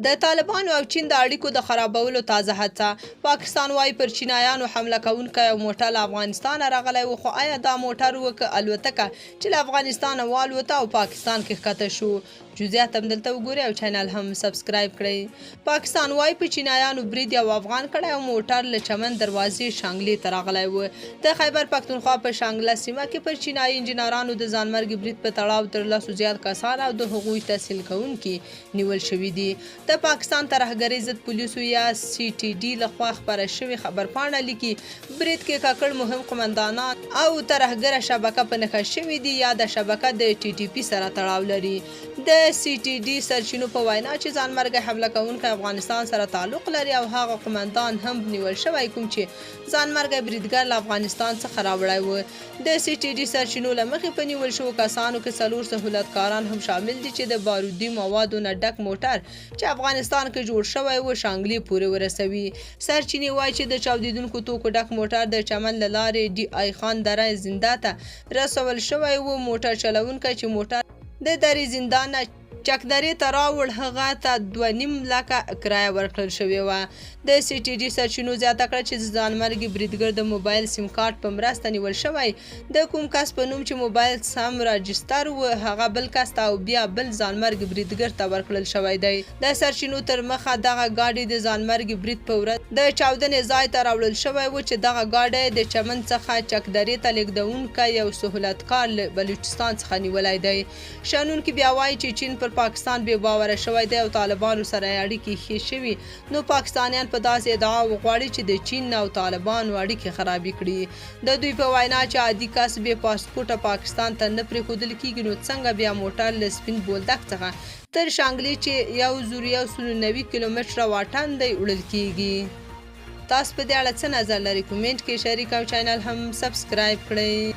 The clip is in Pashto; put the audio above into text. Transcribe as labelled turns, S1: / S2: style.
S1: د طالبانو او چین د اړیکو د خرابولو تازه هڅه. پاکستان وايي پر چینایانو حمله کوونکی یو موټر له افغانستانه راغلی و، خو آیا دا موټر و که الوتکه چې له افغانستانه والوته او پاکستان کې ښکته شو؟ جزئیات هم دلته وګورئ او چینل هم سبسکرایب کړئ. پاکستان وايي په چینایانو برید یو افغان کړی او موټر له چمن دروازې شانګلې ته راغلی و. د خیبر پښتونخوا په شانګله سیمه کې پر چینایي انجینرانو د ځانمرګي برید په تړاو تر 10 زیات کسان او د هغوی تحصیل کوونکي نیول شوي دي. د پاکستان ترهګرۍ ضد پولیسو یا CTD لخوا خپره شوې خبرپاڼه لیکي برید کې کاکړ مهم قمندانان او ترهګره شبکه په نښه شوي دي یا د شبکه د TTP سره تړاو لري. د CTD سرچینو په وینا چې ځانمرګي حمله کوونکی افغانستان سره تعلق لري او هغه قمندان هم نیول شوی کوم چې ځانمرګي بریدګر له افغانستان څخه راوړی و. د CTD سرچینو له مخې په نیول شوو کسانو کې 4 سهولتکاران هم شامل دي چې د بارودي موادو نه ډک موټر چې افغانستان کې جوړ شوی و شانګلې پورې ورسوي. سرچینې وایي چې د چاودیدونکو توکو ډک موټر د چمن له لارې DI خان دره زنده ته رسول شوی و. موټر چلونکی چې موټر د درې زندان نه چکدرې ته راوړ هغه ته 2.5 لکه کرایه ورکړل شوې وه. د CTD سرچینو زیاته کړه چې ځانمرګي بریدګر د موبایل سیم کارت په مرسته نیول شوی. د کوم کس په نوم چې موبایل سم راجستر و هغه بل کس ته او بیا بل ځانمرګي بریدګر ته ورکړل شوی دی. د سرچینو تر مخه دغه ګاډي د ځانمرګي برید په ورځ د چاودنې ځای ته راوړل شوی و چې دغه ګاډی د چمن څخه چکدرې ته لیږدونکی یو سهولتکار له بلوچستان څخه نیولی دی. شنونکي بیا وایي چې چین پر پاکستان بې باوره شوی دی او طالبانو سره اړیکې ښې شوي، نو پاکستانیان په داسې ادعا وغواړي چې د چین او طالبانو اړیکې خرابې کړي. د دوی په وینا چې عادي کس بې پاسپورټه پاکستان ته نه پرېښودل کېږي، نو څنګه بیا موټر له سپین بولدک څخه تر شانګلې چې 190 کیلومتره واټن دی وړل کېږي. تاسو په دې اړه څه نظر لرئ؟ کومنټ کې شریک او چینل هم سبسکرایب کړئ.